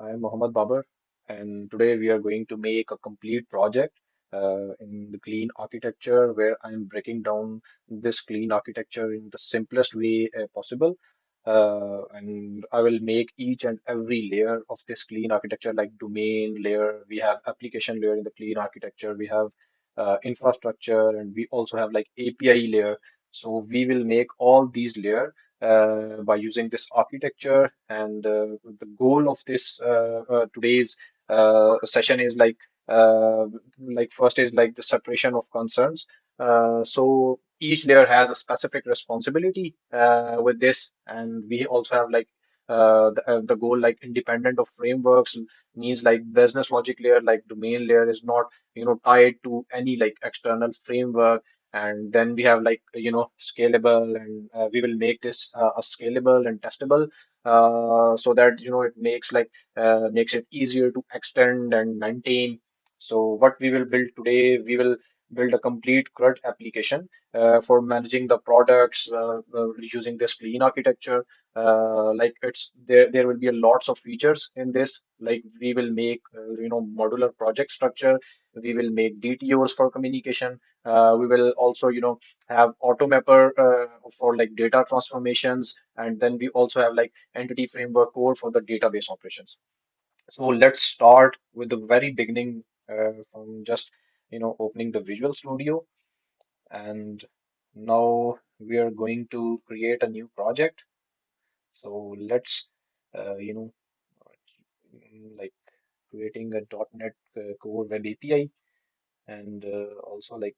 I'm Mohammed Babar, and today we are going to make a complete project in the clean architecture where I'm breaking down this clean architecture in the simplest way possible. And I will make each and every layer of this clean architecture like domain layer, we have application layer in the clean architecture, we have infrastructure, and we also have like API layer. So we will make all these layers by using this architecture. And the goal of this today's session is like first is like the separation of concerns. So each layer has a specific responsibility with this, and we also have like the goal like independent of frameworks means like business logic layer, like domain layer is not tied to any like external framework. And then we have like scalable, and we will make this a scalable and testable so that it makes it easier to extend and maintain. So what we will build today, we will build a complete CRUD application for managing the products using this clean architecture. Like it's there will be a lots of features in this. Like we will make modular project structure, we will make DTOs for communication. We will also, have Automapper for like data transformations, and then we also have like entity framework core for the database operations. So let's start with the very beginning from just, opening the Visual Studio. And now we are going to create a new project. So let's, like creating a .NET Core Web API, and also like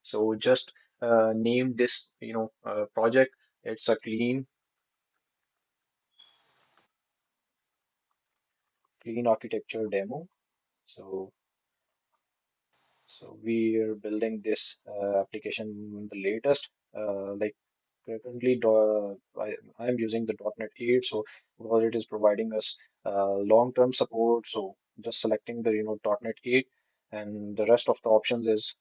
so just name this project. It's a clean architecture demo. So we are building this application in the latest. Like currently, I'm using the .NET 8, so because it is providing us long-term support. So just selecting the .NET 8, and the rest of the options is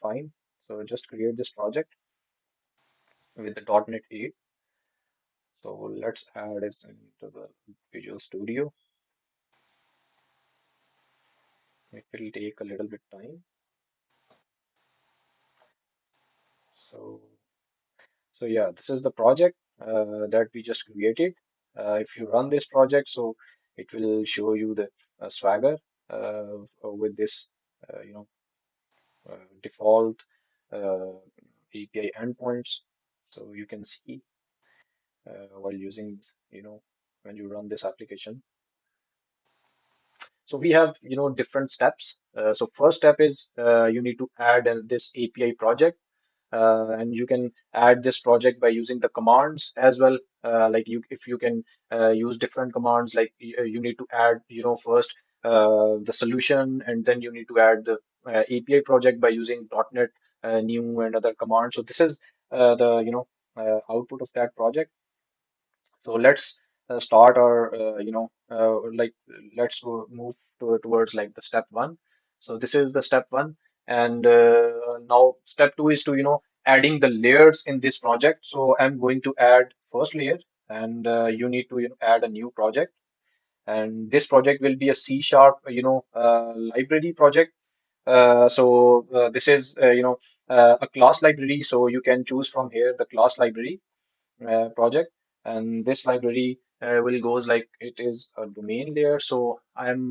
fine. So just create this project with the .NET 8. So let's add it into the Visual Studio. It will take a little bit time. So, yeah, this is the project that we just created. If you run this project, so it will show you the Swagger with this, default API endpoints. So you can see while using, when you run this application. So we have, different steps. So first step is you need to add this API project, and you can add this project by using the commands as well. Like if you can use different commands, like you need to add, first the solution, and then you need to add the API project by using .NET new and other commands. So this is the output of that project. So let's start our, like let's move towards like the step one. So this is the step one. And now step two is to, adding the layers in this project. So I'm going to add first layer, and you need to, add a new project. And this project will be a C sharp, library project. This is, a class library. So you can choose from here the class library project, and this library will goes like it is a domain layer. So I'm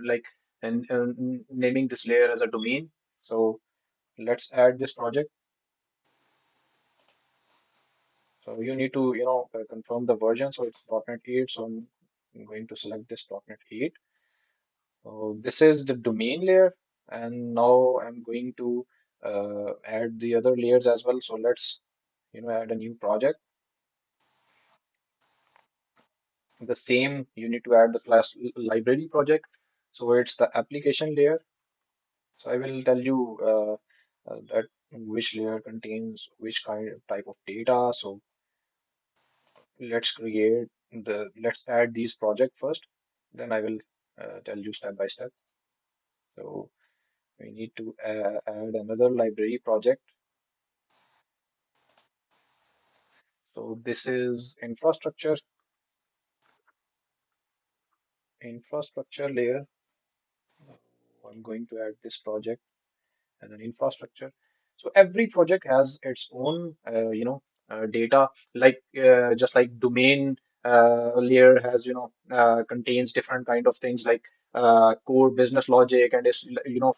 like and naming this layer as a domain. So let's add this project. So you need to confirm the version. So it's .NET 8. So I'm going to select this .NET 8. So this is the domain layer, and now I'm going to add the other layers as well. So let's add a new project. The same, you need to add the class library project. So it's the application layer. So I will tell you that which layer contains which kind of type of data. So let's add these project first. Then I will tell you step by step. So we need to add another library project. So this is infrastructure. infrastructure layer. I'm going to add this project and an infrastructure. So every project has its own, data, like just like domain layer has, contains different kind of things like core business logic and is,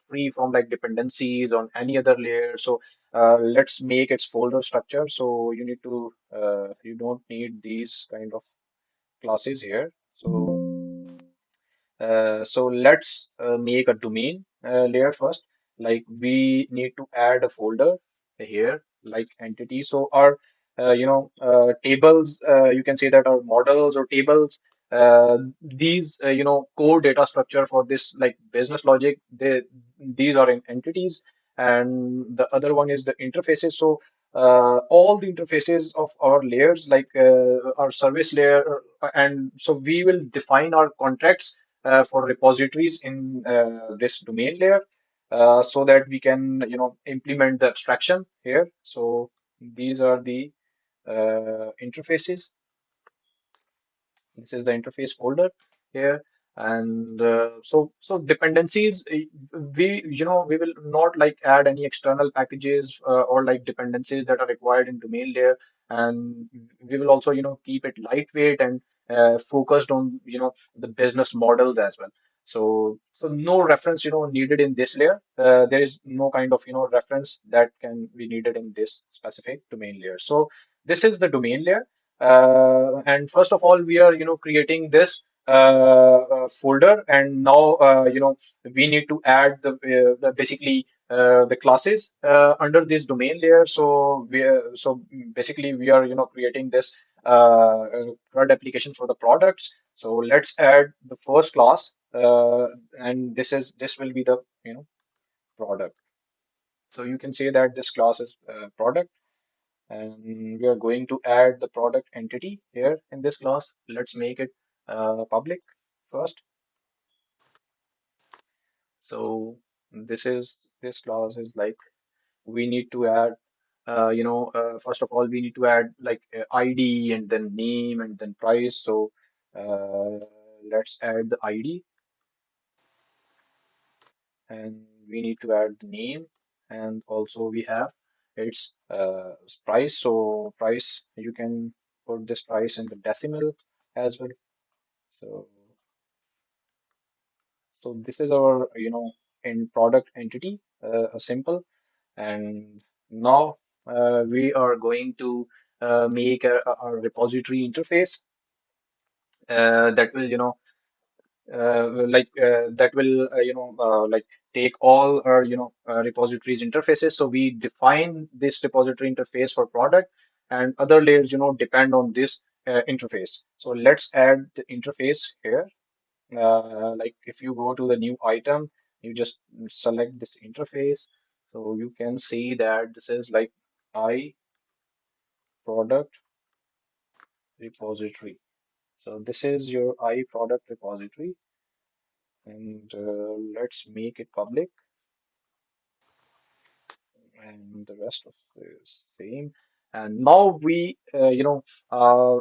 free from like dependencies on any other layer. So let's make its folder structure. So you don't need these kind of classes here. So let's make a domain layer first. Like we need to add a folder here, like entity. So our, tables, you can say that our models or tables, these, core data structure for this like business logic, these are in entities. And the other one is the interfaces. So all the interfaces of our layers, like our service layer, and so we will define our contracts for repositories in this domain layer, so that we can implement the abstraction here. So these are the interfaces. This is the interface folder here. And so dependencies, we will not like add any external packages or like dependencies that are required in domain layer. And we will also keep it lightweight and focused on the business models as well. So no reference needed in this layer. There is no kind of reference that can be needed in this specific domain layer. So this is the domain layer. And first of all, we are creating this folder. And now we need to add basically the classes under this domain layer. So basically we are creating this CRUD application for the products. So let's add the first class, and this will be the product. So you can say that this class is product, and we are going to add the product entity here in this class. Let's make it public first. So this class is like we need to add, first of all, we need to add like ID and then name and then price. So let's add the ID, and we need to add the name, and also we have its price. So price, you can put this price in the decimal as well. So, so this is our, in product entity, a simple. And now we are going to make a repository interface that will, that will, like take all our, repositories interfaces. So we define this repository interface for product, and other layers, depend on this interface. So let's add the interface here. Like if you go to the new item, you just select this interface. So you can see that this is like I product repository. So this is your I product repository, and let's make it public, and the rest of the same. And now we,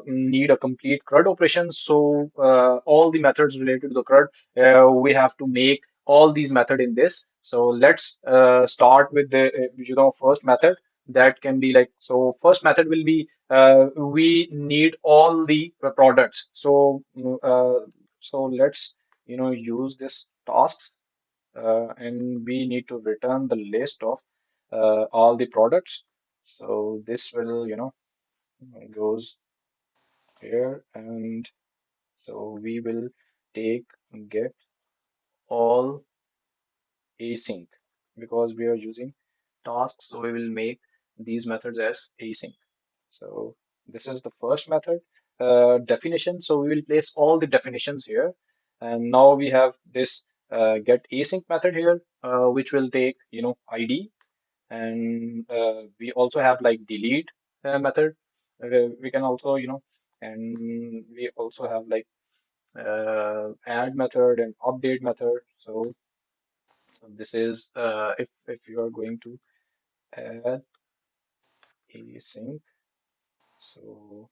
need a complete CRUD operation. So all the methods related to the CRUD, we have to make all these method in this. So let's start with the, first method that can be like, so first method will be, we need all the products. So let's, use this tasks, and we need to return the list of all the products. So this will, goes here, and so we will take get all async, because we are using tasks. So we will make these methods as async. So this is the first method definition. So we will place all the definitions here. And now we have this get async method here, which will take, ID. And we also have like delete method. We can also, and we also have like add method and update method. So this is if you are going to add async. So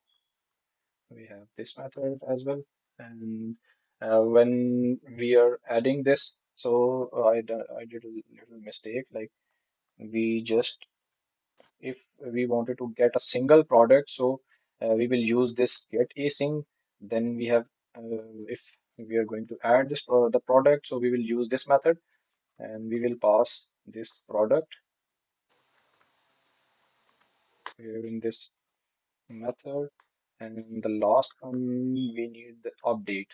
we have this method as well. And when we are adding this. So I did a little mistake. Like we just if we wanted to get a single product, so we will use this get async. Then we have if we are going to add this the product, so we will use this method and we will pass this product here in this method. And in the last one, we need the update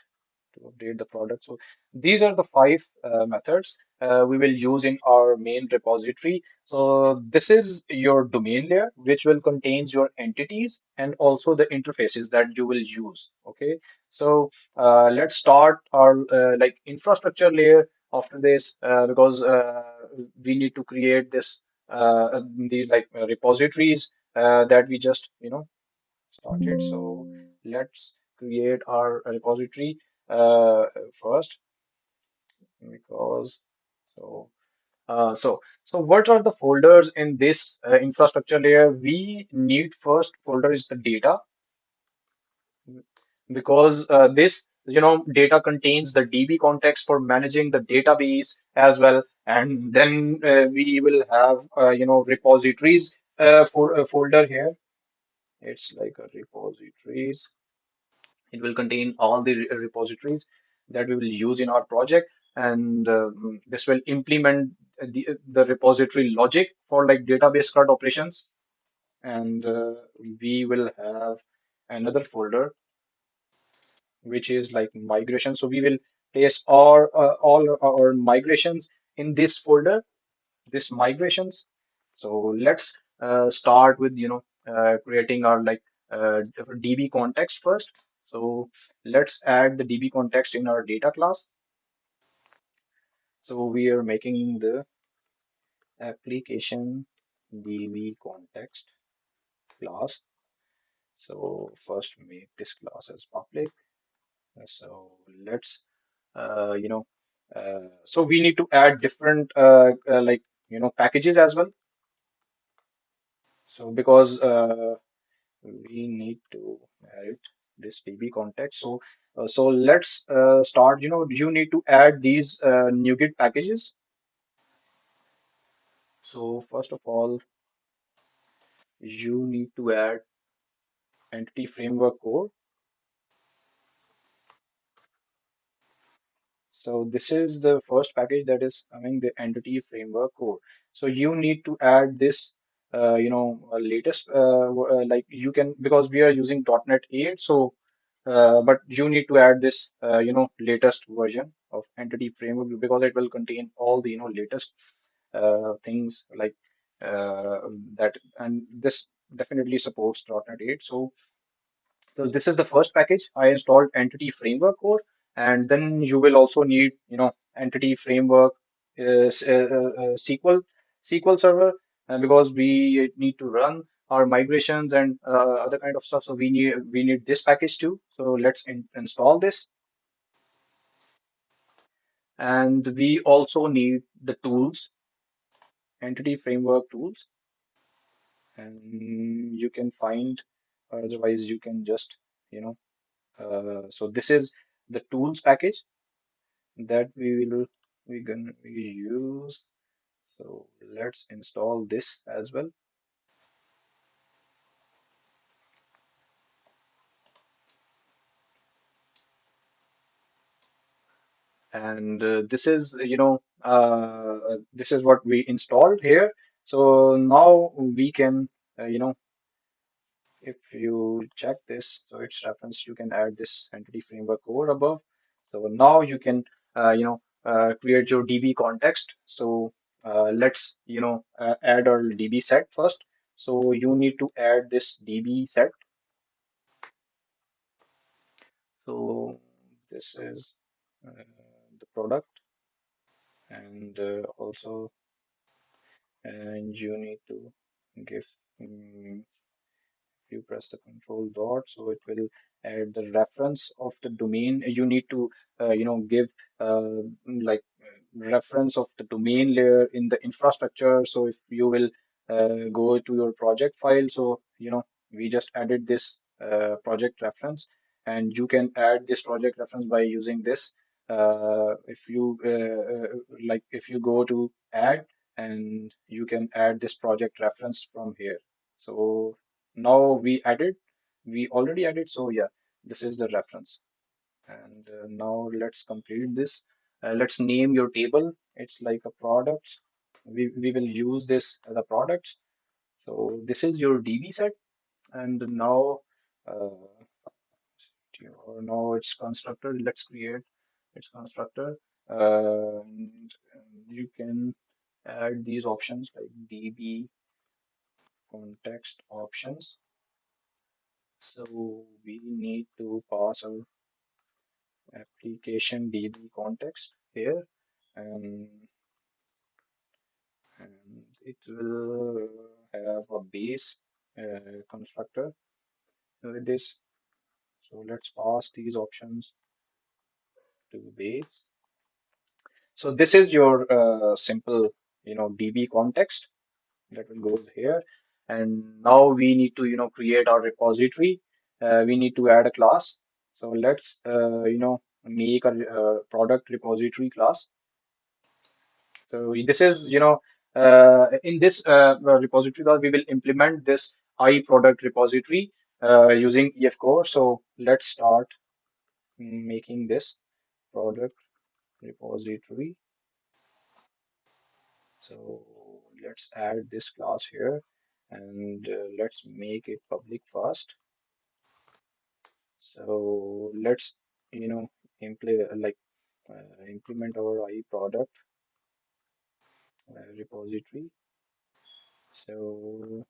to update the product. So these are the five methods we will use in our main repository. So this is your domain layer, which will contains your entities and also the interfaces that you will use. Okay, so let's start our like infrastructure layer after this because we need to create this these like repositories that we just started. So let's create our repository first because so so what are the folders in this infrastructure layer? We need first folder is the data because this data contains the DB context for managing the database as well, and then we will have repositories for a folder here. It's like a repositories. It will contain all the repositories that we will use in our project, and this will implement the repository logic for like database CRUD operations. And we will have another folder which is like migration. So we will place all our migrations in this folder, this migrations. So let's start with creating our like DB context first. So let's add the DB context in our data class. So we are making the application DB context class. So first make this class as public. So let's you know so we need to add different like packages as well. So because we need to add this DB context. So so let's start. You need to add these NuGet packages. So first of all, you need to add entity framework core. So this is the first package that is coming, the entity framework core. So you need to add this, latest, like you can, because we are using .NET 8. So, but you need to add this, latest version of entity framework because it will contain all the, latest things like that. And this definitely supports .NET 8. So this is the first package. I installed entity framework core, and then you will also need, entity framework SQL server, because we need to run our migrations and other kind of stuff. So we need this package too. So let's install this, and we also need the tools, entity framework tools, and you can find, otherwise you can just, you know, so this is the tools package that we use. So let's install this as well. And this is what we installed here. So now we can, if you check this, so it's reference, you can add this entity framework core above. So now you can, create your DB context. So let's, add our DB set first. So you need to add this DB set. So this is the product, and also, and you need to give you press the control dot, so it will add the reference of the domain. You need to give like reference of the domain layer in the infrastructure. So if you will go to your project file, so we just added this project reference, and you can add this project reference by using this. If you like, if you go to add, and you can add this project reference from here. So now we already added. So yeah, this is the reference. And now let's complete this. Let's name your table. It's like a product. We will use this as a product. So this is your DB set, and now now it's constructor. Let's create its constructor. And you can add these options like DB context options. So we need to pass our application DB context here, and, and it will have a base constructor with this. So let's pass these options to base. So this is your simple, DB context that will go here. And now we need to, create our repository. We need to add a class. So let's, make a product repository class. So this is, in this repository class, we will implement this iProduct repository using EF core. So let's start making this product repository. So let's add this class here, and let's make it public first. So let's, implement our iProduct repository. So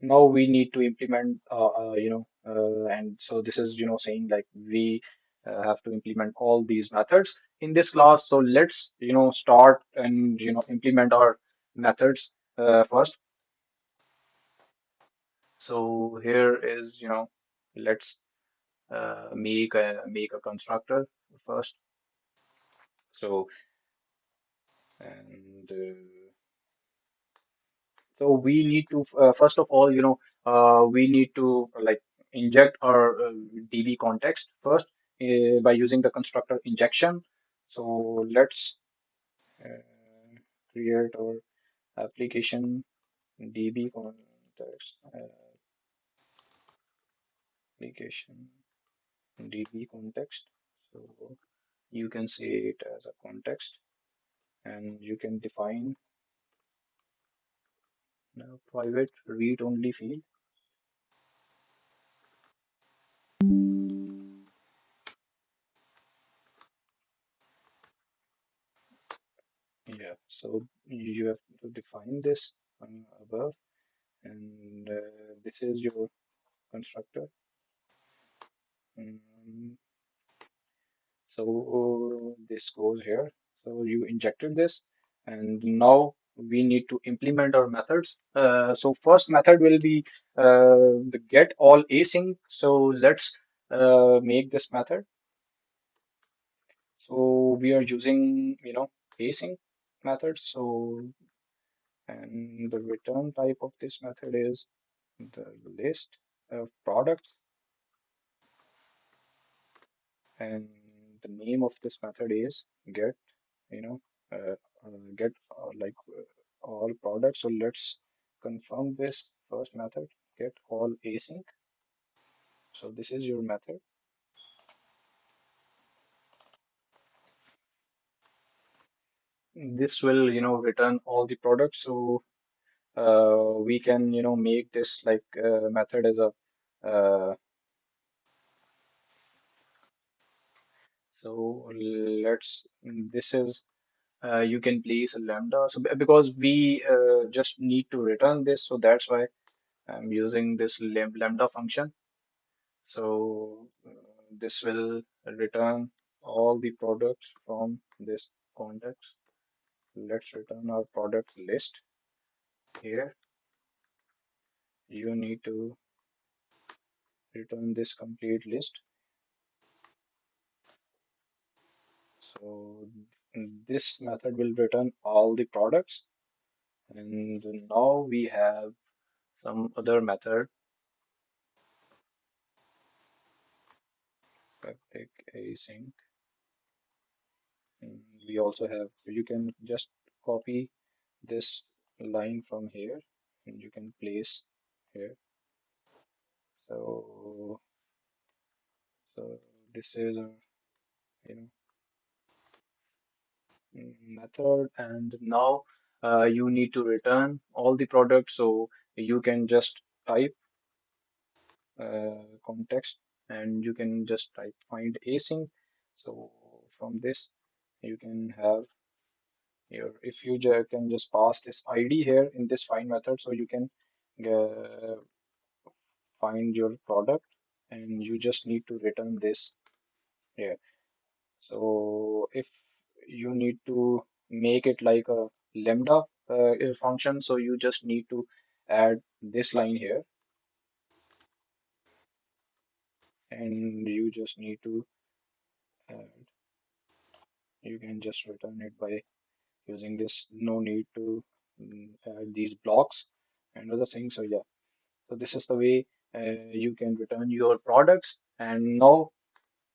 now we need to implement, and so this is, saying like we have to implement all these methods in this class. So let's, start and, implement our methods first. So here is, let's make a constructor first. So and so we need to first of all, we need to like inject our DB context first by using the constructor injection. So let's uh, create our application DB context application DB context. So you can say it as a context, and you can define a private read-only field. Yeah, so you have to define this above, and this is your constructor. Um, so this goes here. So you injected this, and now we need to implement our methods. So first method will be the get all async. So let's make this method. So we are using, async method. So, and the return type of this method is the list of products, and the name of this method is get, you know, get all products. So let's confirm this first method, get all async. So this is your method. This will, return all the products. So we can, make this like method as a so let's this is you can place a lambda. So because we just need to return this, so that's why I'm using this lambda function. So this will return all the products from this context. Let's return our product list here. You need to return this complete list. So this method will return all the products. And now we have some other method. public async. And we also have, you can just copy this line from here and you can place here. So, so this is a, you know, method, and now you need to return all the products. So you can just type context and you can just type find async. So from this you can have your, if you can just pass this ID here in this find method, so you can uh, find your product and you just need to return this here. So if you need to make it like a lambda function, so you just need to add this line here and you just need to add, you can just return it by using this, no need to add these blocks and other things. So yeah, so this is the way you can return your products. And now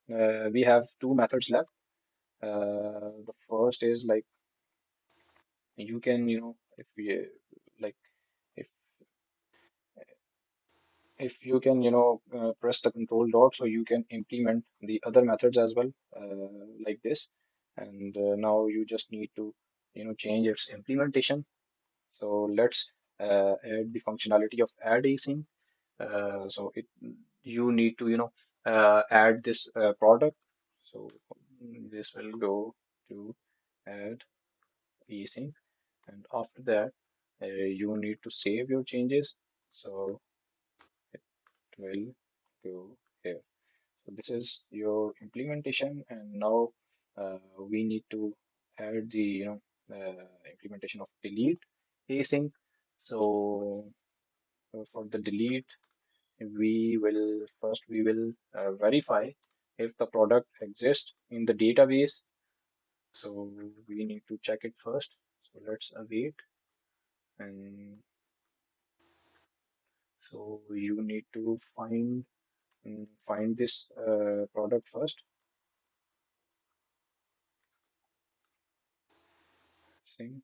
we have two methods left. The first is like you can, if we like if you can, press the control dot, so you can implement the other methods as well, like this. And now you just need to, change its implementation. So let's add the functionality of add async. So you need to, add this product. So this will go to add async, and after that, you need to save your changes. So it will go here. So this is your implementation, and now we need to add the, implementation of delete async. So for the delete, we will verify if the product exists in the database. So we need to check it first. So let's await, and so you need to find this product first. Sync.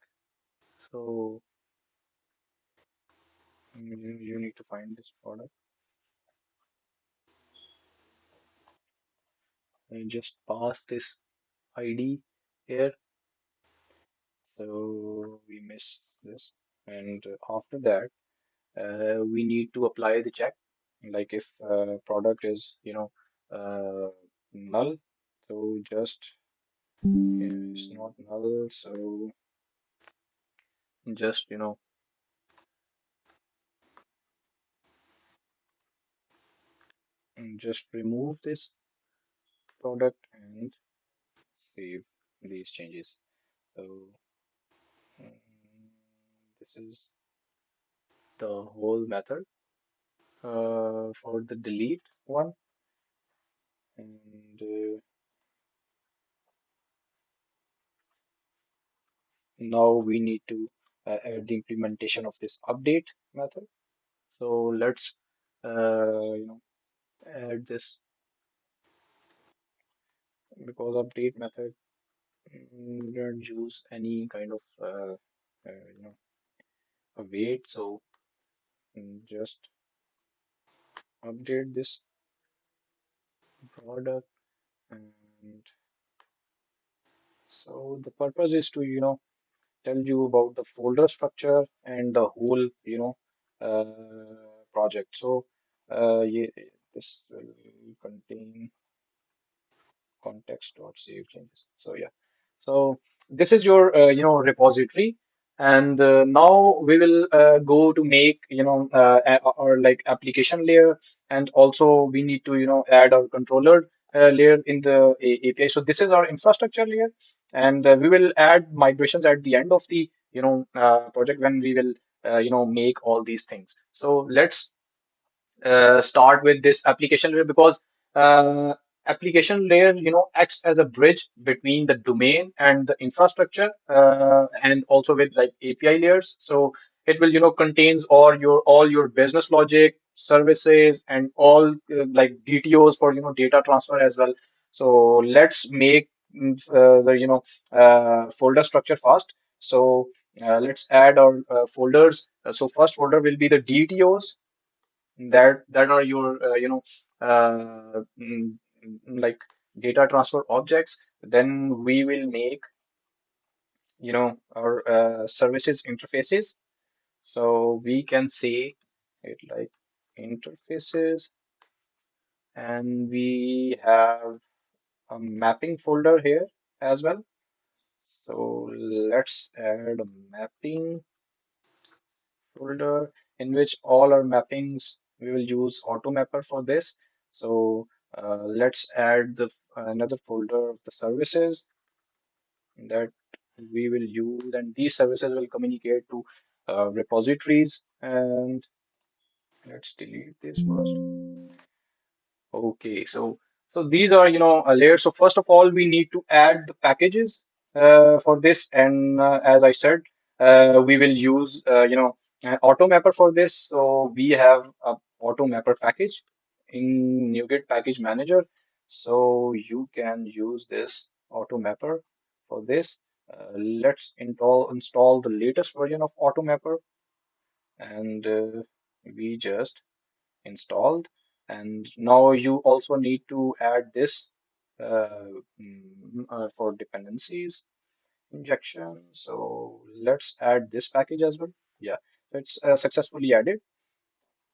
So you need to find this product and just pass this ID here. So we miss this, and after that, we need to apply the check. Like if product is, null, so just it's not null. So just, just remove this product and save these changes. So this is the whole method for the delete one. And now we need to add the implementation of this update method. So let's add this, because update method don't use any kind of a wait. So just update this product. And so the purpose is to, tell you about the folder structure and the whole, project. So yeah, this will contain context dot save changes. So yeah, so this is your repository, and now we will go to make, our like application layer, and also we need to, add our controller layer in the API. So this is our infrastructure layer, and we will add migrations at the end of the, project, when we will make all these things. So let's start with this application layer, because uh, application layer, acts as a bridge between the domain and the infrastructure, and also with like API layers. So it will, contains all your business logic, services and all like DTOs for data transfer as well. So let's make the folder structure fast. So let's add our folders. So first folder will be the DTOs that are your like data transfer objects. Then we will make our services interfaces. So we can say it like interfaces, and we have a mapping folder here as well. So let's add a mapping folder in which all our mappings, we will use Automapper for this. So let's add another folder of the services that we will use, and these services will communicate to repositories. And let's delete this first. Okay, so these are layers. So first of all, we need to add the packages for this, and as I said, we will use Automapper for this. So we have a Automapper package in NuGet Package Manager. So you can use this Automapper for this. Let's install the latest version of Automapper, and we just installed. And now you also need to add this for dependencies injection. So let's add this package as well. Yeah, so it's successfully added.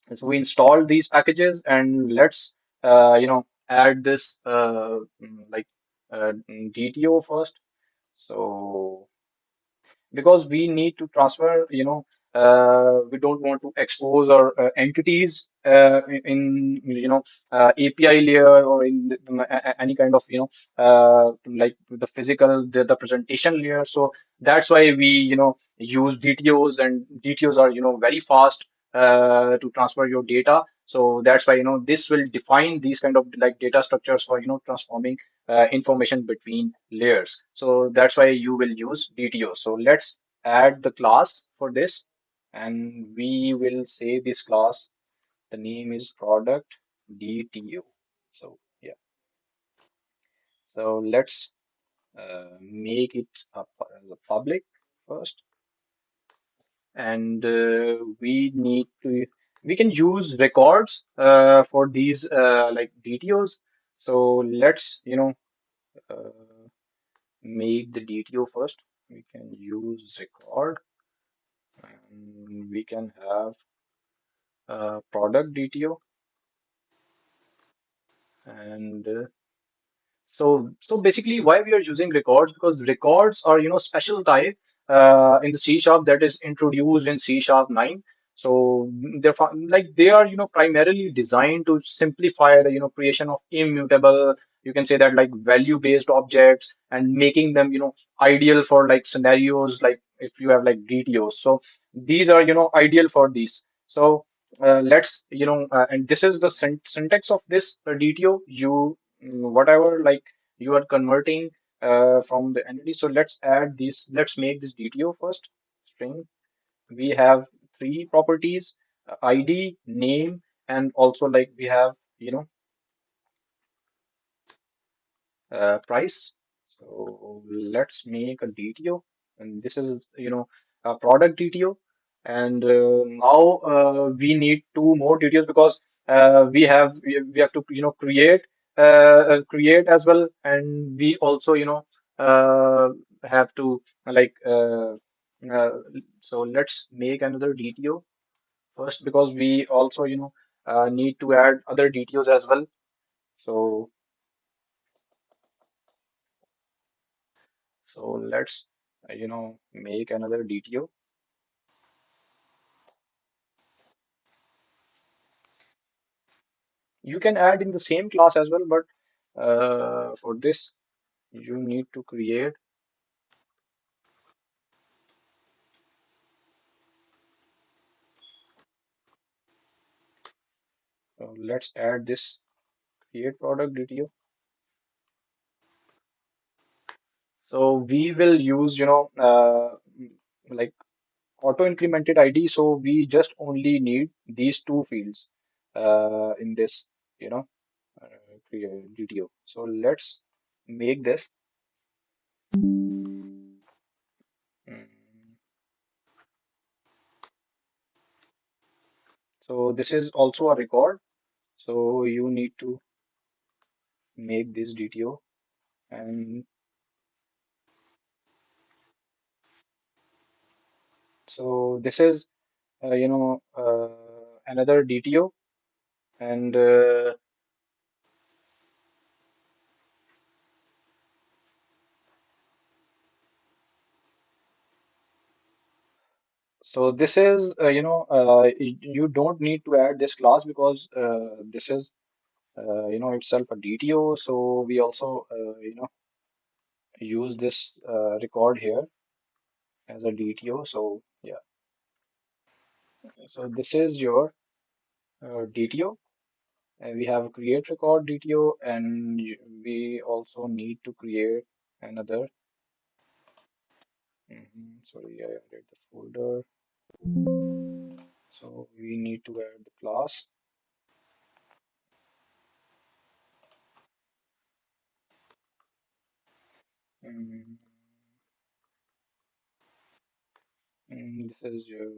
And so we installed these packages, and let's add this DTO first. So because we need to transfer, we don't want to expose our entities in API layer, or in any kind of like the physical, the presentation layer. So that's why we use DTOs, and DTOs are very fast to transfer your data. So that's why this will define these kind of like data structures for transforming information between layers. So that's why you will use DTO. So let's add the class for this, and we will say this class, the name is product DTO. So yeah, so let's make it as a public first, and we can use records for these like DTOs. So let's uh, make the DTO first. We can use record, and we can have product DTO, and so basically, why we are using records, because records are special type in the C sharp that is introduced in C sharp 9. So like they are primarily designed to simplify the creation of immutable, you can say that, like value based objects, and making them ideal for like scenarios like if you have like DTOs. So these are ideal for these. So let's and this is the syntax of this DTO. Whatever like you are converting from the entity. So let's add this, let's make this DTO first string. We have three properties, ID, name, and also like we have price. So let's make a DTO, and this is a product DTO. And now we need two more DTOs, because we have to create as well, and we also uh, have to like uh, so let's make another DTO first, because we also need to add other DTOs as well. So let's make another DTO. You can add in the same class as well, but for this you need to create. So let's add this create product DTO. So we will use like auto incremented ID. So we just only need these two fields. in this, you know, DTO. So let's make this. Mm, So this is also a record. So you need to make this DTO, and so this is another DTO, and so this is you don't need to add this class because this is itself a DTO. So we also use this record here as a DTO. So yeah, so this is your DTO. And we have create record DTO, and we also need to create another. Sorry, I added the folder. So we need to add the class. Mm, this is your,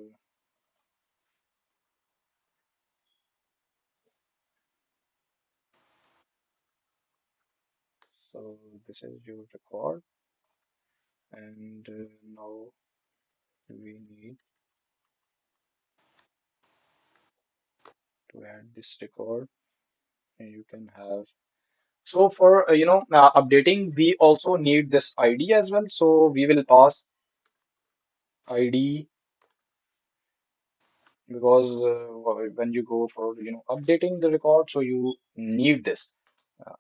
so this is your record, and now we need to add this record, and you can have. So for updating, we also need this ID as well. So we will pass ID because when you go for updating the record, so you need this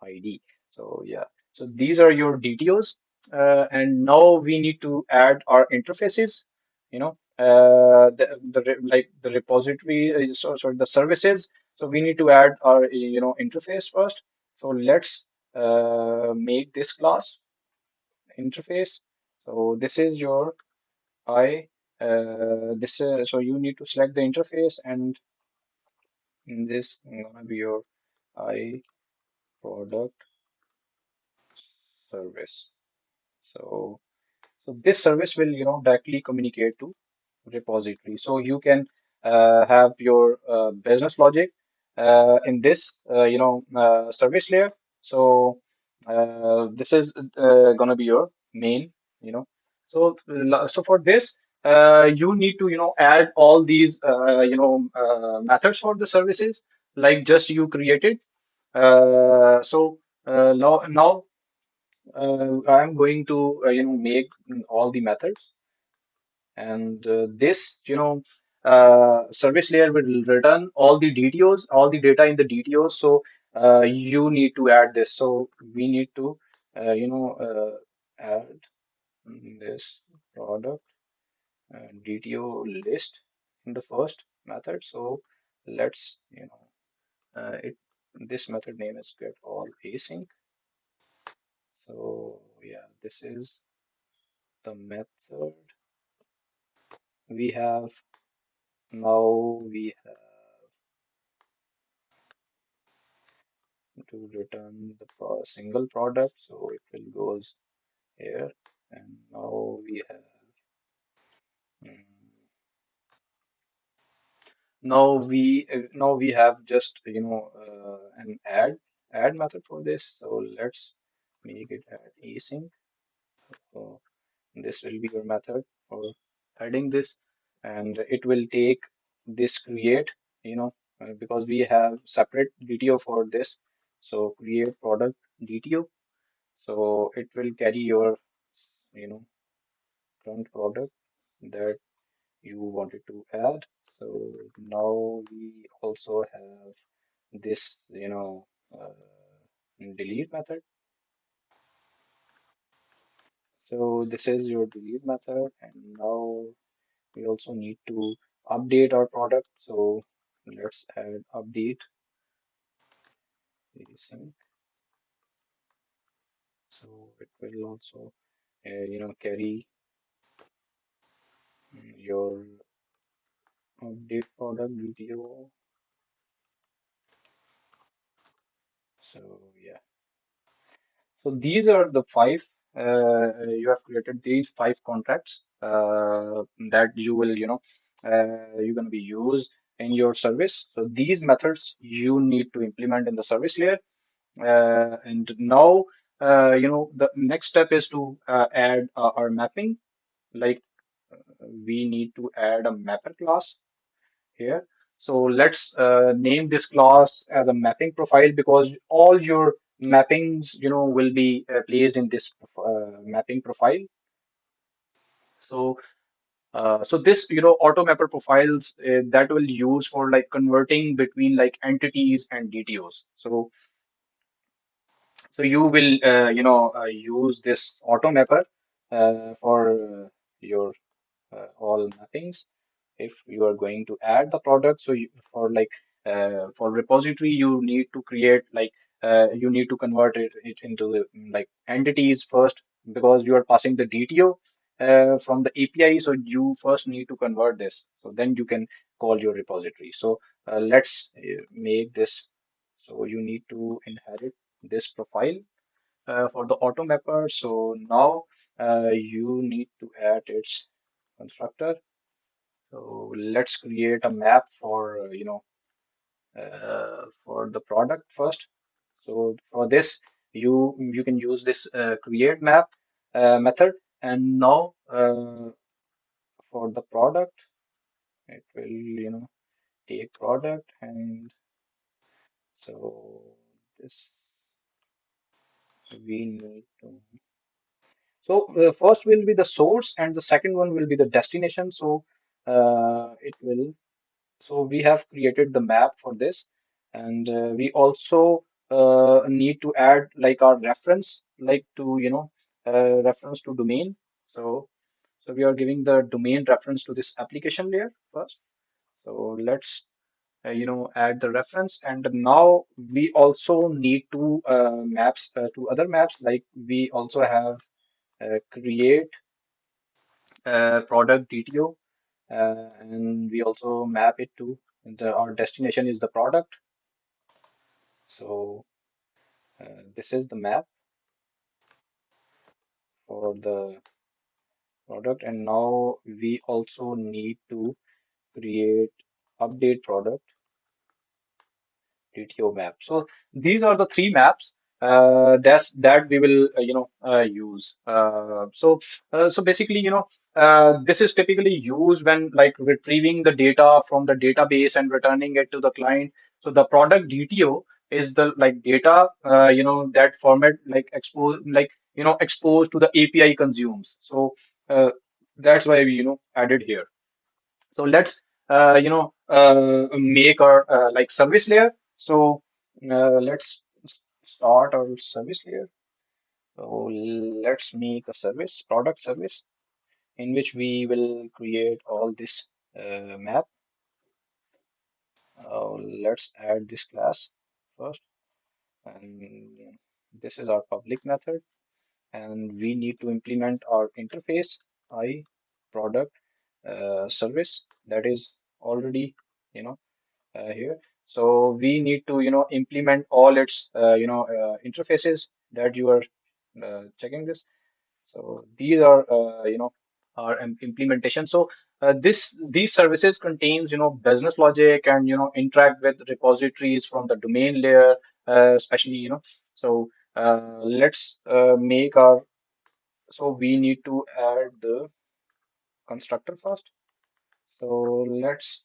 ID. So yeah, so these are your DTOs, and now we need to add our interfaces. Like the repository, sorry, the services. So we need to add our interface first. So let's make this class interface. So this is your I. This so you need to select the interface, and in this gonna be your I product service. So so this service will directly communicate to repository. So you can have your business logic in this service layer. So this is gonna be your main, you know. So for this, you need to add all these methods for the services like just you created. Now I'm going to make all the methods, and this service layer will return all the DTOs, all the data in the DTOs. So you need to add this. So we need to add this product DTO list in the first method. So let's it this method name is get all async. So yeah, this is the method we have. Now we have to return the single product, so it will goes here. And now we have mm, now we have just an add method for this. So let's make it add async. So this will be your method for adding this, and it will take this create, because we have separate DTO for this. So create product DTO. So it will carry your, you know, current product that you wanted to add. So now we also have this, delete method. So this is your delete method, and now we also need to update our product. So let's add update async. So it will also, carry your update product DTO. So yeah, so these are the five. You have created these five contracts that you will, you're going to be used in your service. So these methods you need to implement in the service layer. And now, the next step is to add our mapping. Like we need to add a mapper class here. So let's name this class as a mapping profile because all your mappings, will be placed in this mapping profile. So, so this, Automapper profiles that will use for like converting between like entities and DTOs. So you will, use this Automapper for your all mappings. If you are going to add the product, so for repository you need to create like you need to convert it into the like entities first because you are passing the DTO from the API, so you first need to convert this, so then you can call your repository. So let's make this. So you need to inherit this profile for the Automapper. So now you need to add its constructor. So let's create a map for for the product first. So for this, you can use this create map method, and now for the product, it will take product, and so this we need to. So first will be the source, and the second one will be the destination. So it will. So we have created the map for this, and we also need to add like our reference, like to reference to domain. So we are giving the domain reference to this application layer first. So let's add the reference, and now we also need to maps to other maps. Like we also have create product DTO, and we also map it to our destination is the product. So this is the map for the product, and now we also need to create update product DTO map. So these are the three maps that we will use. So basically this is typically used when like retrieving the data from the database and returning it to the client. So the product DTO is the like data that format like exposed to the API consumes. So that's why we added here. So let's make our like service layer. So let's start our service layer. So let's make a service, product service, in which we will create all this map. Let's add this class first, and this is our public method, and we need to implement our interface I product service that is already you know here. So we need to, implement all its, interfaces that you are checking this. So these are, our implementation. So these services contains, business logic and, interact with repositories from the domain layer, especially, so let's make our, so we need to add the constructor first. So let's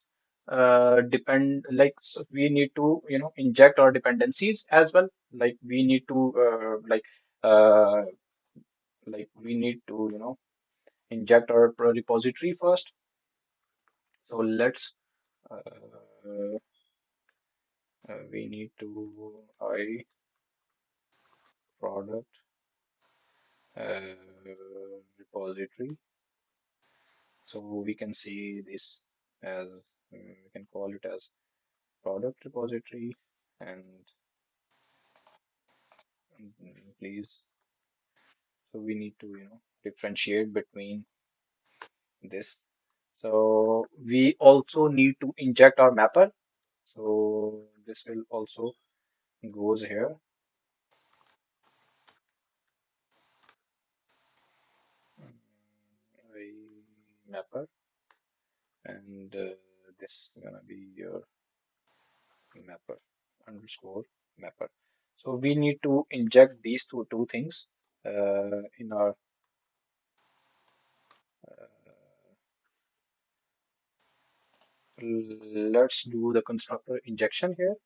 depend like so we need to inject our dependencies as well. Like we need to uh, we need to inject our repository first. So let's we need to I product repository. So we can see this as we can call it as product repository, and please. So we need to, differentiate between this. So we also need to inject our mapper. So this will also goes here. mapper, and this is gonna be your mapper underscore mapper. So we need to inject these two things in our let's do the constructor injection here.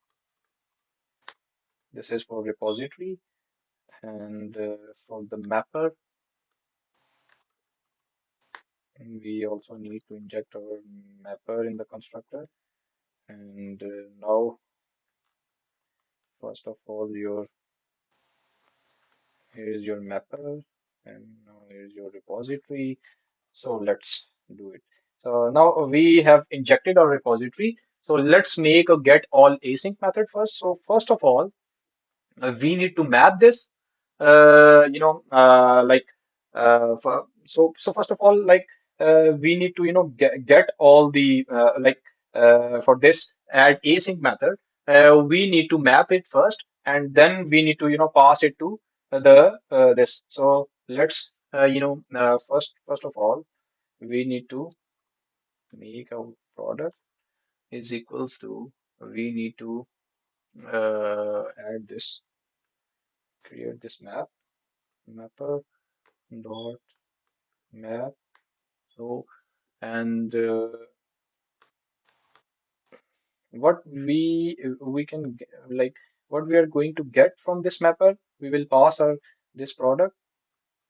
This is for repository, and for the mapper, we also need to inject our mapper in the constructor. And now, first of all, here is your mapper, and now here is your repository. So let's do it. So now we have injected our repository. So let's make a get all async method first. So first of all, we need to map this like so first of all, like we need to get all the for this add async method, we need to map it first, and then we need to pass it to the this. So let's first of all, we need to make our product is equals to, we need to add this, create this mapper dot map. So, and what we can like what we are going to get from this mapper, we will pass our this product.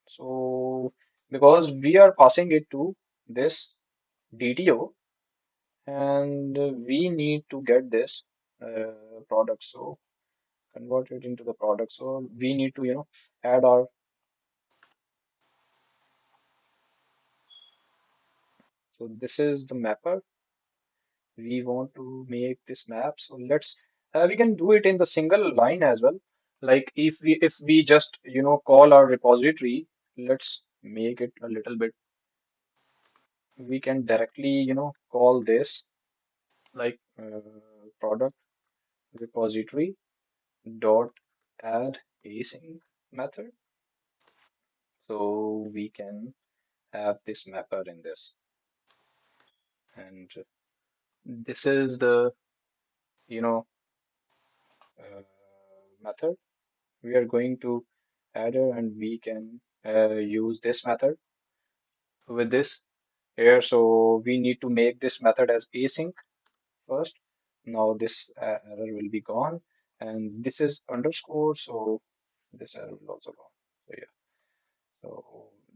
So because we are passing it to this DTO, and we need to get this product. So convert it into the product. So we need to add our, so this is the mapper. We want to make this map. So let's we can do it in the single line as well. Like if we just call our repository, let's make it a little bit. We can directly call this like product repository dot add async method. So we can have this mapper in this, and this is the you know method we are going to add it, and we can use this method with this here. So we need to make this method as async first. Now this error will be gone, and this is underscore, so this error will also gone. So yeah,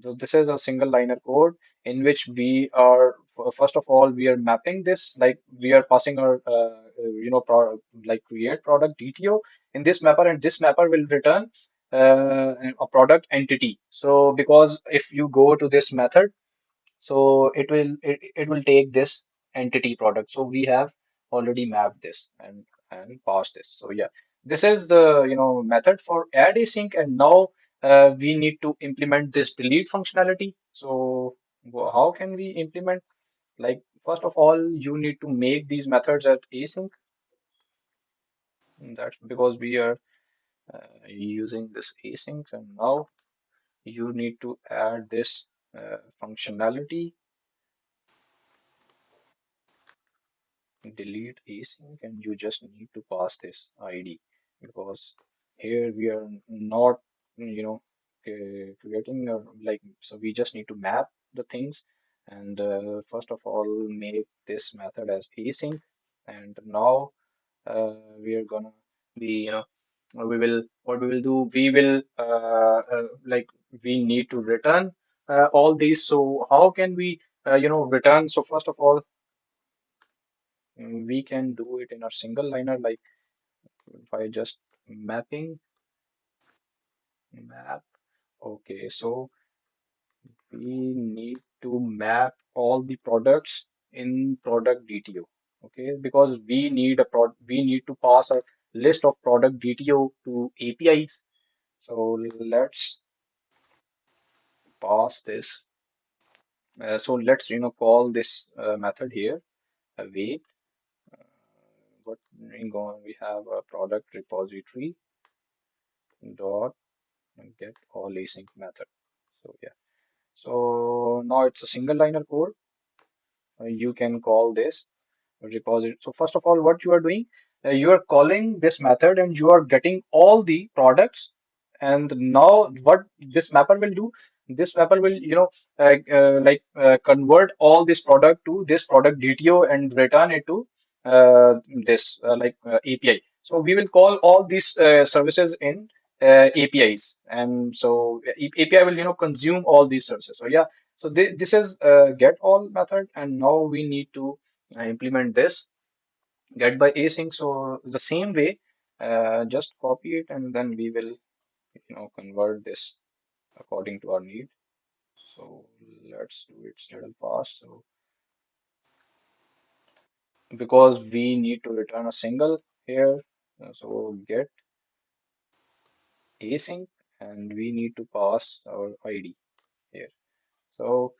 so this is a single liner code in which we are first of all we are mapping this, like we are passing our like create product DTO in this mapper, and this mapper will return a product entity. So because if you go to this method, so it will take this entity product. So we have already mapped this and passed this. So yeah, this is the method for add async, and now we need to implement this delete functionality. So how can we implement? Like first of all, you need to make these methods at async. That's because we are using this async, and now you need to add this functionality delete async, and you just need to pass this ID, because here we are not creating a, like, so we just need to map the things, and first of all make this method as async, and now we are gonna be we will what we will do, we will like we need to return all these. So how can we return? So first of all, we can do it in a single liner, like by just mapping map. Okay, so we need to map all the products in product DTO. Okay, because we need to pass a list of product DTO to APIs. So let's pass this. So let's call this method here. Wait, what we have a product repository dot get all async method. So yeah. So now it's a single liner code. you can call this repository. So first of all, what you are doing, you are calling this method and you are getting all the products. And now what this mapper will do, this mapper will, convert all this product to this product DTO and return it to this API. So we will call all these services in APIs, and so API will consume all these services. So yeah, so this is get all method, and now we need to implement this get by async. So the same way, just copy it and then we will convert this according to our need. So let's do it a little fast. So because we need to return a single here, so get async, and we need to pass our ID here. So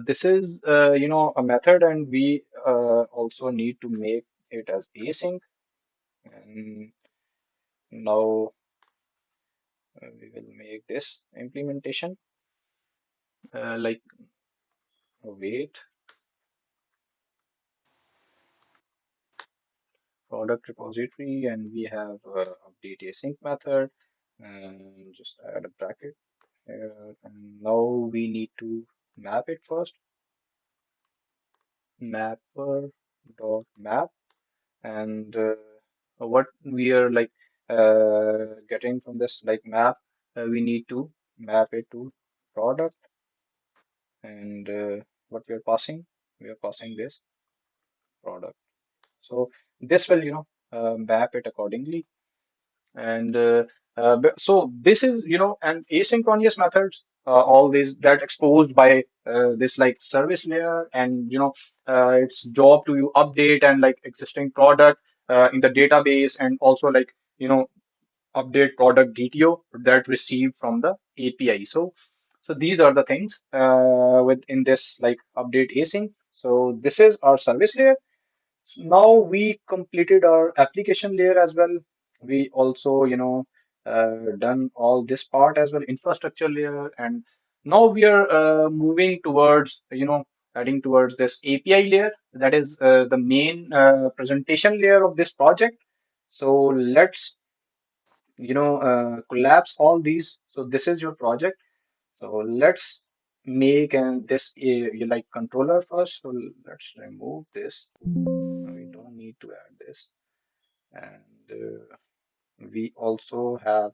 this is a method, and we also need to make it as async. And now we will make this implementation like wait product repository, and we have update async method, and just add a bracket here. And now we need to map it first, mapper dot map. And what we are getting from this like map, we need to map it to product. And what we are passing this product. So this will map it accordingly. And so this is an asynchronous methods, all these that exposed by this like service layer. And its job to you update and like existing product in the database, and also like update product DTO that received from the API. So these are the things within this like update async. So this is our service layer. Now we completed our application layer as well. We also, done all this part as well, infrastructure layer. And now we are moving towards, heading towards this API layer. That is the main presentation layer of this project. So let's, collapse all these. So this is your project. So let's make this you like controller first. So let's remove this. We don't need to add this. And we also have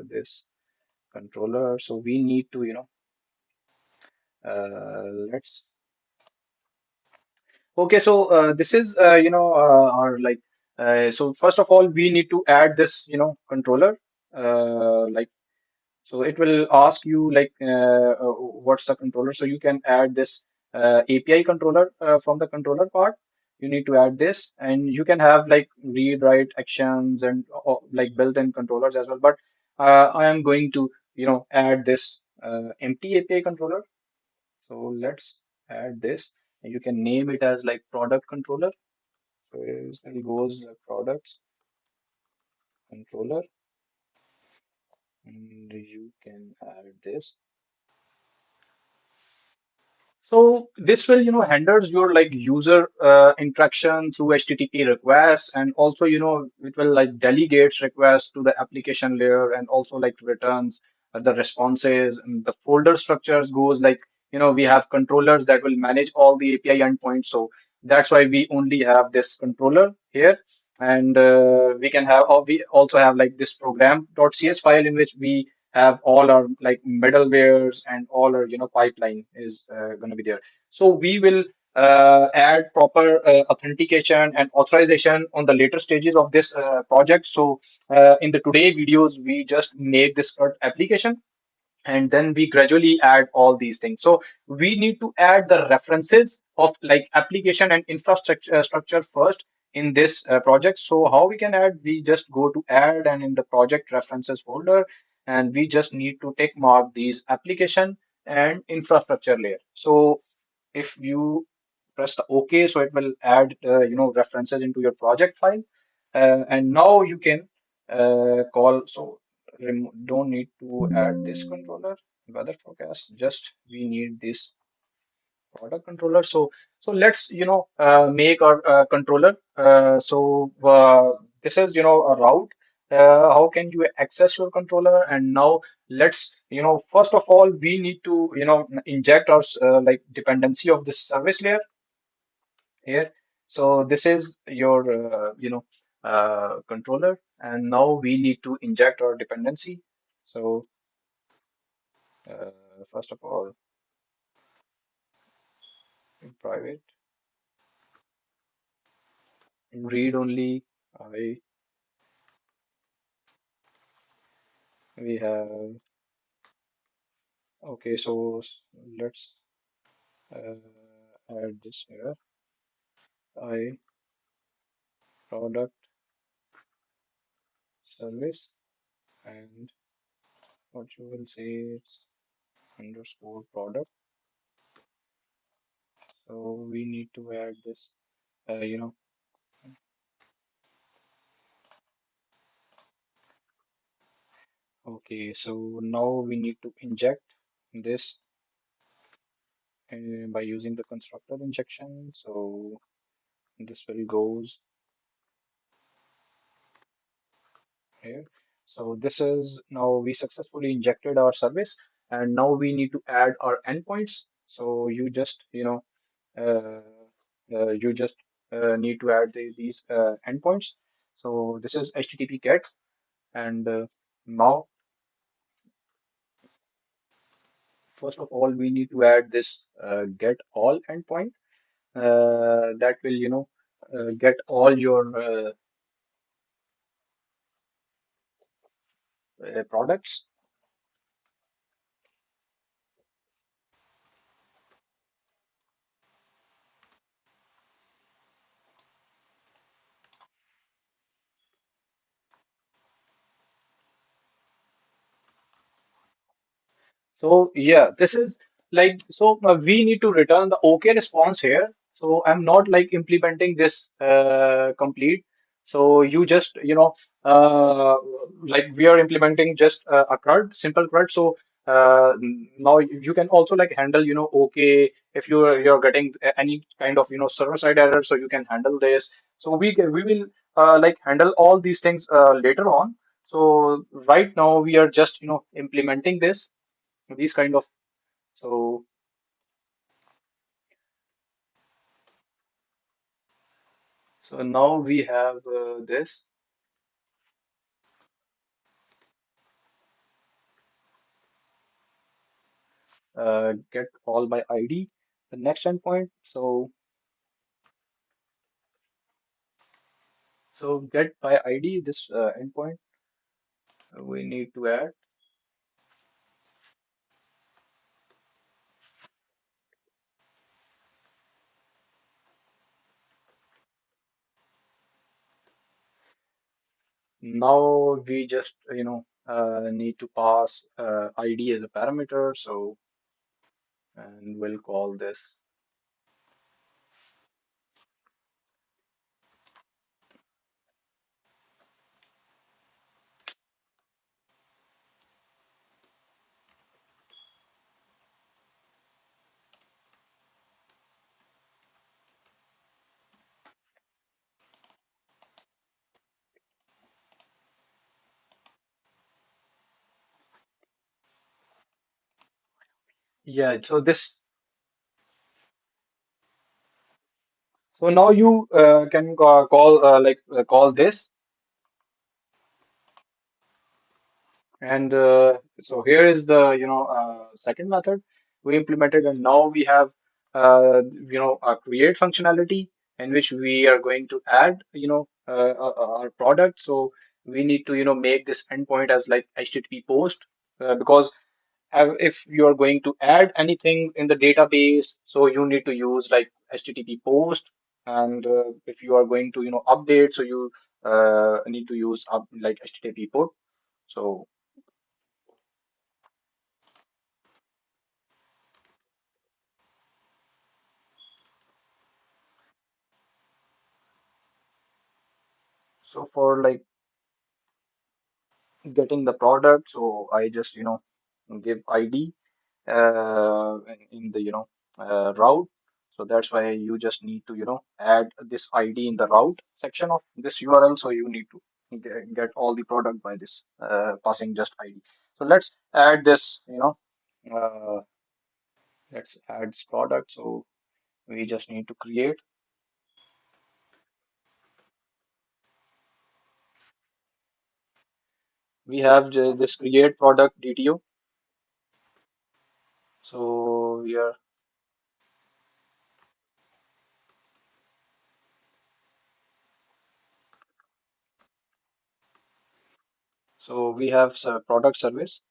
this controller. So we need to, let's, okay. So this is, our like, so first of all, we need to add this, controller. Like, so it will ask you like, what's the controller? So you can add this API controller from the controller part. You need to add this, and you can have like read, write actions and like built-in controllers as well. But I am going to, add this empty API controller. So let's add this. And you can name it as like product controller. So it goes products controller, and you can add this. So this will, handles your like user interaction through HTTP requests, and also, it will like delegates requests to the application layer, and also like returns the responses. And the folder structures goes like, we have controllers that will manage all the API endpoints. So that's why we only have this controller here. And we can have, or we also have like this program.cs file in which we have all our like middlewares, and all our pipeline is going to be there. So we will add proper authentication and authorization on the later stages of this project. So in the today videos, we just make this CRUD application, and then we gradually add all these things. So we need to add the references of like application and infrastructure structure first in this project. So how we can add, we just go to add, and in the project references folder, and we just need to tick mark these application and infrastructure layer. So if you press the OK, so it will add references into your project file. And now you can call. So don't need to add this controller weather forecast. Just we need this product controller. So let's make our controller. This is a route. How can you access your controller? And now let's first of all we need to inject our like dependency of this service layer here. So this is your controller, and now we need to inject our dependency. So first of all, in private read only. I We have, okay, so let's add this here. I product service, and what you will say it's underscore product. So we need to add this, uh, you know, okay, so now we need to inject this by using the constructor injection. So this will goes here. So this is now we successfully injected our service, and now we need to add our endpoints. So you just uh, you just need to add these endpoints. So this is HTTP get, and now first of all we need to add this get all endpoint that will get all your products. So yeah, this is like we need to return the OK response here. So I'm not like implementing this complete. So you just like we are implementing just a CRUD, simple CRUD. So now you can also like handle OK if you're getting any kind of server side error. So you can handle this. So we will like handle all these things later on. So right now we are just implementing this these kind of so so now we have this get all by ID, the next endpoint. So get by ID, this endpoint we need to add. Now we just need to pass ID as a parameter. So and we'll call this. Yeah, so this so now you can call call this. And so here is the second method we implemented, and now we have a create functionality in which we are going to add our product. So we need to make this endpoint as like HTTP post because if you are going to add anything in the database, so you need to use like HTTP post, and if you are going to update, so you need to use like HTTP put. So So for like getting the product, so I just give ID in the route. So that's why you just need to, add this ID in the route section of this URL. So you need to get all the product by this passing just ID. So let's add this, uh, let's add this product. So we just need to create. We have this create product DTO. So we are, so we have product service.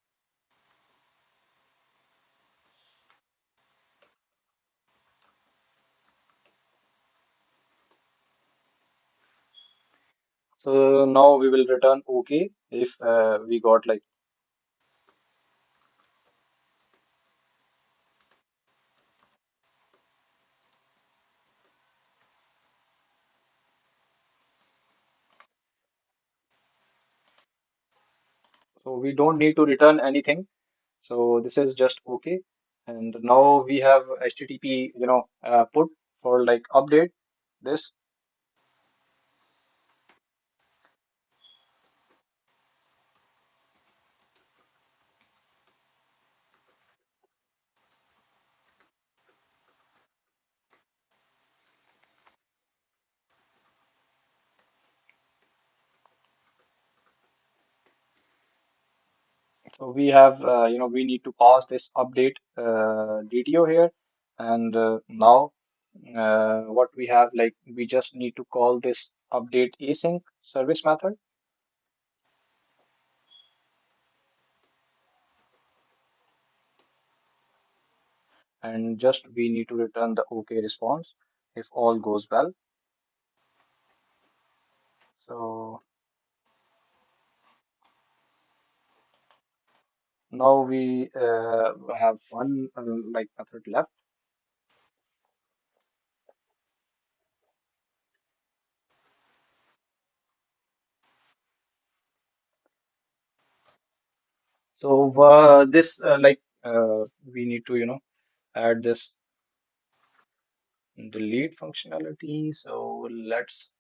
So now we will return OK if we got like, so we don't need to return anything. So this is just OK. And now we have HTTP, put for like update this. So we have, we need to pass this update DTO here. And now what we have, like, we just need to call this update async service method. And just we need to return the OK response if all goes well. So now we have one like method left. So this we need to add this delete functionality. So let's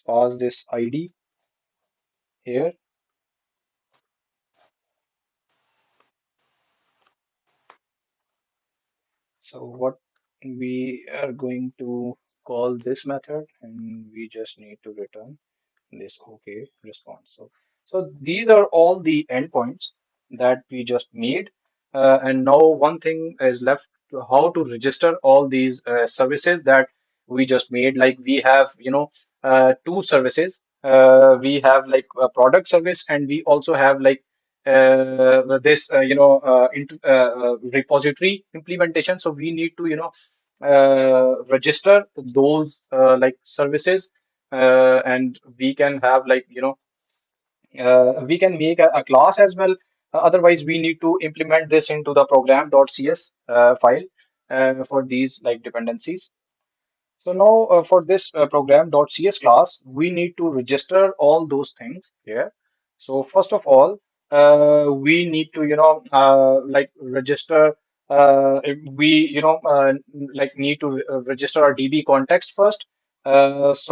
pass this ID here. So what we are going to call this method, and we just need to return this OK response. So these are all the endpoints that we just made. And now one thing is left, to how to register all these services that we just made. Like we have, two services. We have like a product service, and we also have like this, repository implementation. So we need to, register those like services, and we can have like, we can make a class as well. Otherwise, we need to implement this into the program.cs file for these like dependencies. So now for this program.cs class, we need to register all those things here. So first of all, we need to, like register, we, like need to register our DB context first. For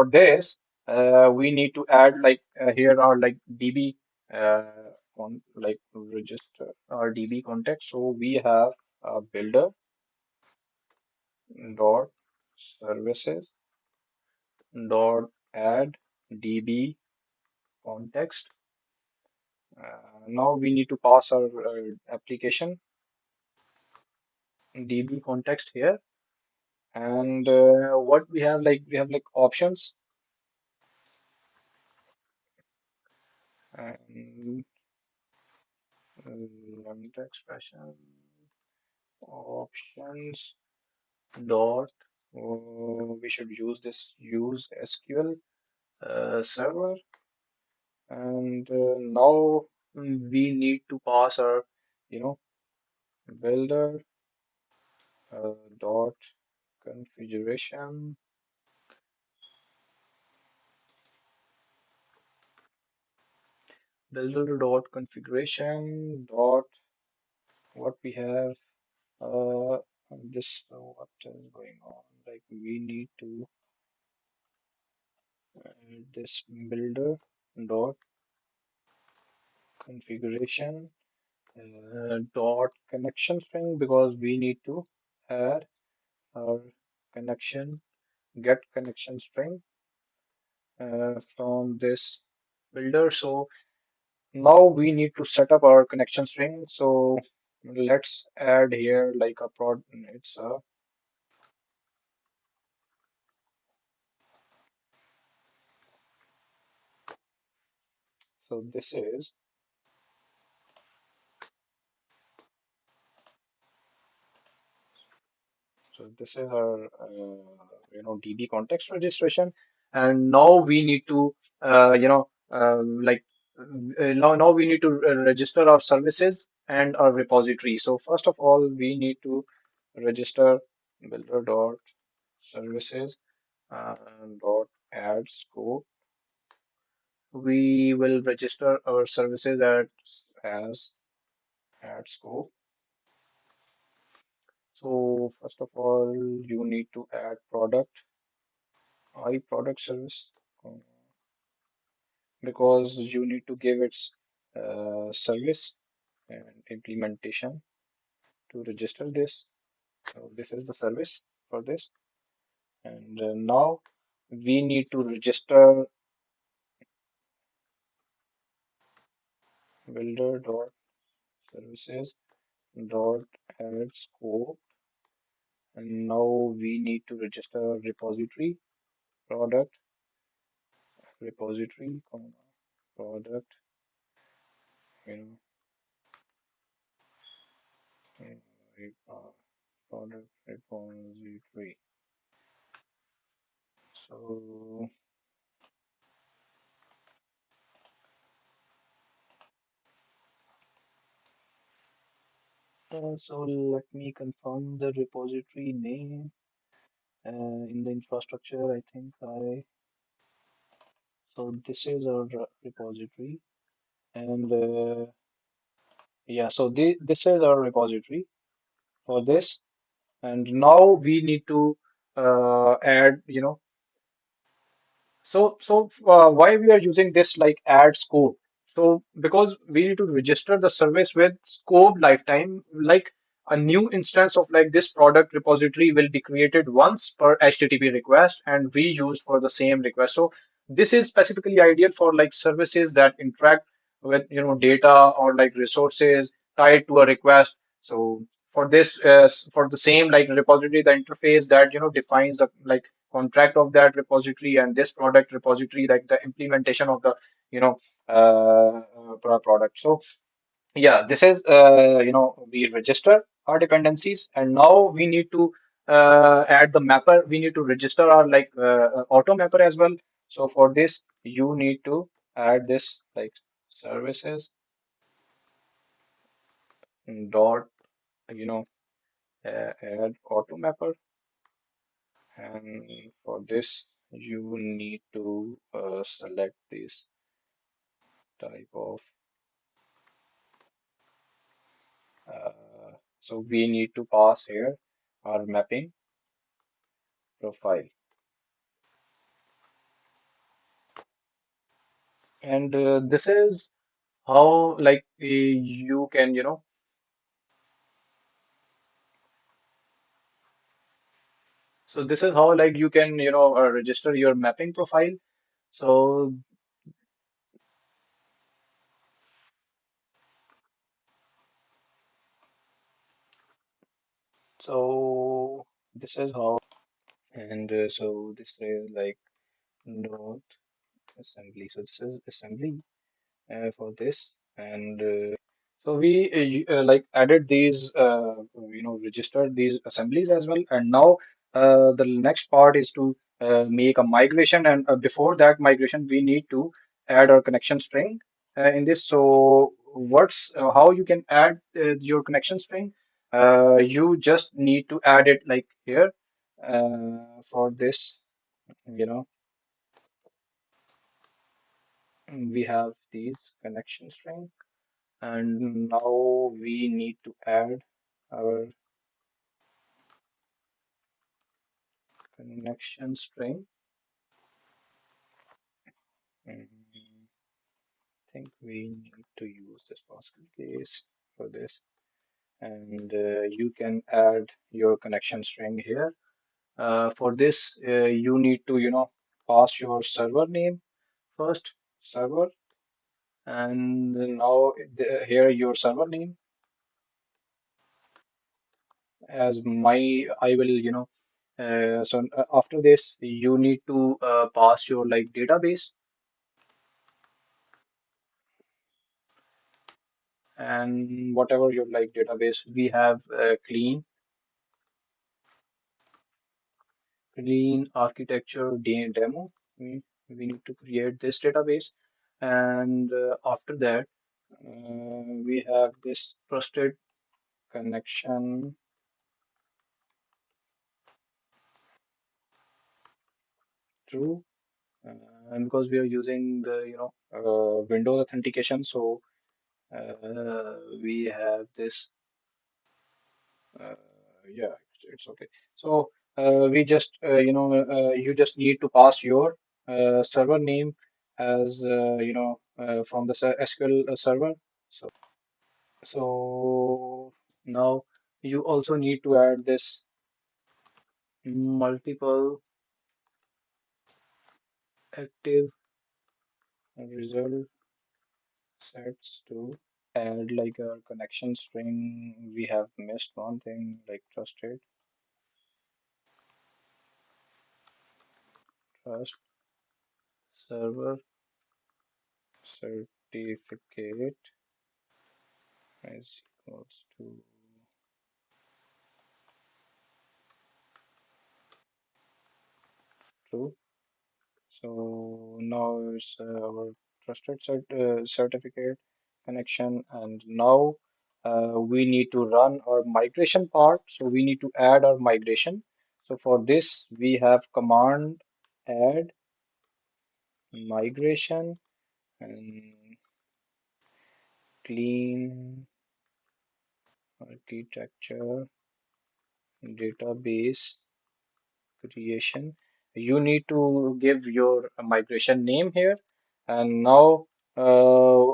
this, we need to add like here are like DB on like register our DB context. So we have a builder dot services dot add db context. Now we need to pass our application db context here, and what we have like options, and lambda expression options dot, we should use this use SQL server. And now we need to pass our, you know builder dot configuration. builder dot configuration dot what we have uh this what is going on, like we need to add this builder dot configuration dot connection string because we need to add our connection get connection string from this builder. So now we need to set up our connection string. So let's add here like a prod. It's a so this is so this is our DB context registration, and now we need to like now we need to register our services and our repository. So first of all, we need to register builder dot services dot add scope. We will register our services as add scope. So first of all, you need to add product, I product service, um, because you need to give its service and implementation to register this. So this is the service for this. And now we need to register builder dot services dot add scope. And now we need to register repository product repository comma, product you know product repository. So so let me confirm the repository name in the infrastructure. I think I so this is our repository, and yeah, so this is our repository for this, and now we need to add, why we are using this like add scope? So because we need to register the service with scope lifetime, like a new instance of like this product repository will be created once per HTTP request and reused for the same request. So this is specifically ideal for like services that interact with data or like resources tied to a request. So for this, for the same like repository, the interface that defines the like contract of that repository and this product repository, like the implementation of the you know product. So yeah, this is we register our dependencies, and now we need to add the mapper. We need to register our like Automapper as well. So for this you need to add this like services dot add Automapper. And for this, you need to select this type of. So we need to pass here our mapping profile. And this is how like you can, so this is how like you can, register your mapping profile. So, so this is how, and so this is like dot assembly. So this is assembly for this, and so we like added these registered these assemblies as well, and now the next part is to make a migration, and before that migration we need to add our connection string in this. So what's how you can add your connection string? You just need to add it like here for this, you know we have these connection string, and now we need to add our connection string. And I think we need to use this Pascal case for this. And you can add your connection string here. For this, you need to, pass your server name first, server, and now here your server name as my, I will, after this, you need to pass your like database and whatever your like database. We have clean architecture demo. We need to create this database, and after that, we have this trusted connection true, and because we are using the Windows authentication, so we have this. Uh, yeah, it's okay. So we just you just need to pass your server name as from the SQL server. So now you also need to add this multiple active result sets to add like a connection string. We have missed one thing like trust server certificate is equals to true. So now it's our trusted certificate connection, and now we need to run our migration part. So we need to add our migration. So for this, we have command add migration and clean architecture database creation. You need to give your migration name here, and now uh,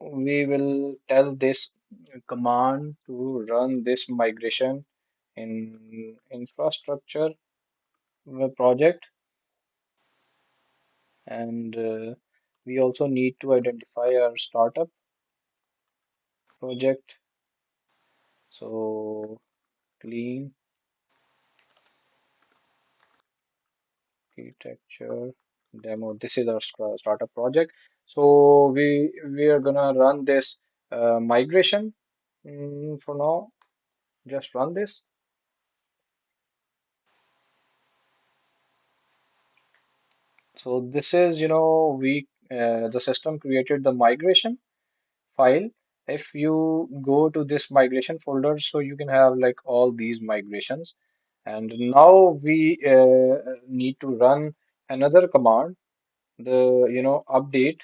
we will tell this command to run this migration in infrastructure project, and we also need to identify our startup project. So clean architecture demo. This is our startup project. So we are gonna run this migration for now. Just run this. So this is, the system created the migration file. If you go to this migration folder, so you can have like all these migrations. And now we need to run another command, the, update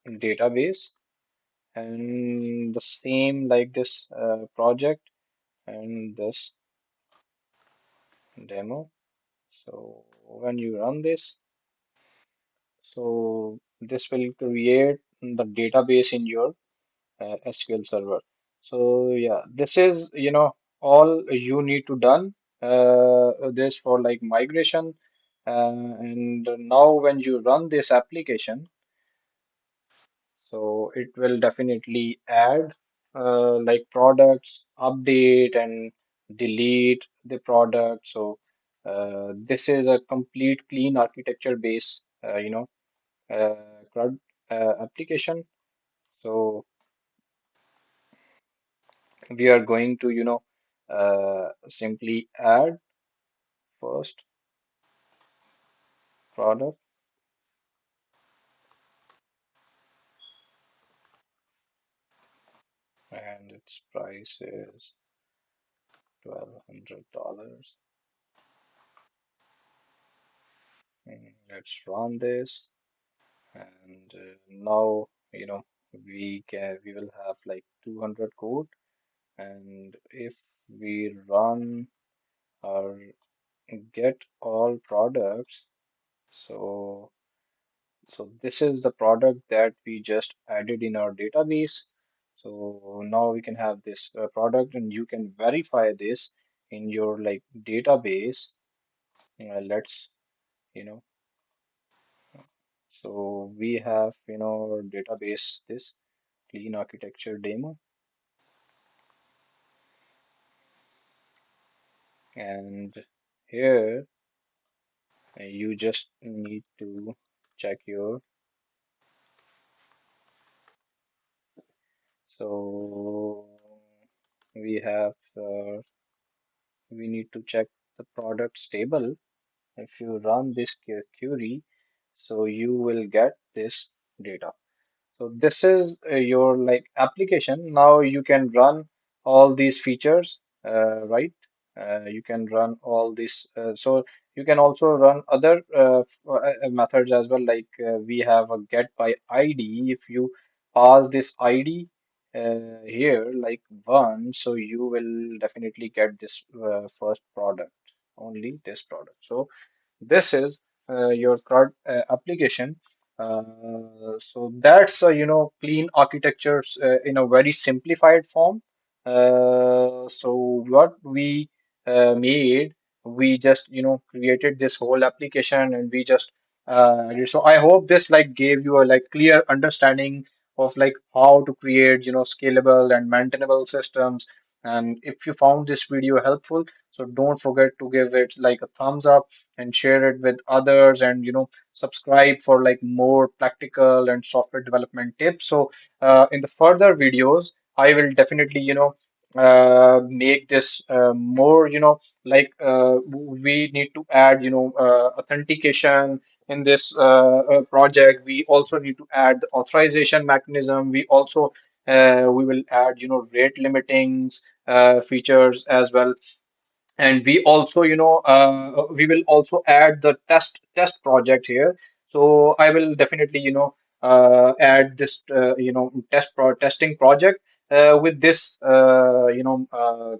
database, and the same like this project and this demo. So when you run this, so this will create the database in your SQL server. So yeah, this is all you need to done this for like migration, and now when you run this application, so it will definitely add like products, update and delete the product. So this is a complete clean architecture base, CRUD application. So we are going to, simply add first product, and its price is $1,200. Let's run this, and now we will have like 200 code, and if we run our get all products, so this is the product that we just added in our database. So now we can have this product, and you can verify this in your like database. Let's you know so we have our database, this clean architecture demo, and here you just need to check your. So we have we need to check the products table. If you run this query, so you will get this data. So this is your like application. Now you can run all these features, right? You can run all this. So you can also run other methods as well. Like we have a get by ID. If you pass this ID here, like one, so you will definitely get this first product, only this product. So this is your CRUD application. So that's clean architectures in a very simplified form. So what we made, we just created this whole application, and we just so I hope this like gave you a like clear understanding of like how to create scalable and maintainable systems. And if you found this video helpful, so don't forget to give it like a thumbs up and share it with others, and subscribe for like more practical and software development tips. So in the further videos I will definitely make this more like we need to add authentication in this project. We also need to add the authorization mechanism. We also we will add rate limiting features as well. And we also we will also add the test project here. So I will definitely add this testing project with this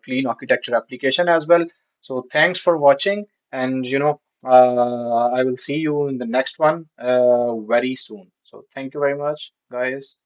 clean architecture application as well. So thanks for watching, and I will see you in the next one very soon. So thank you very much, guys.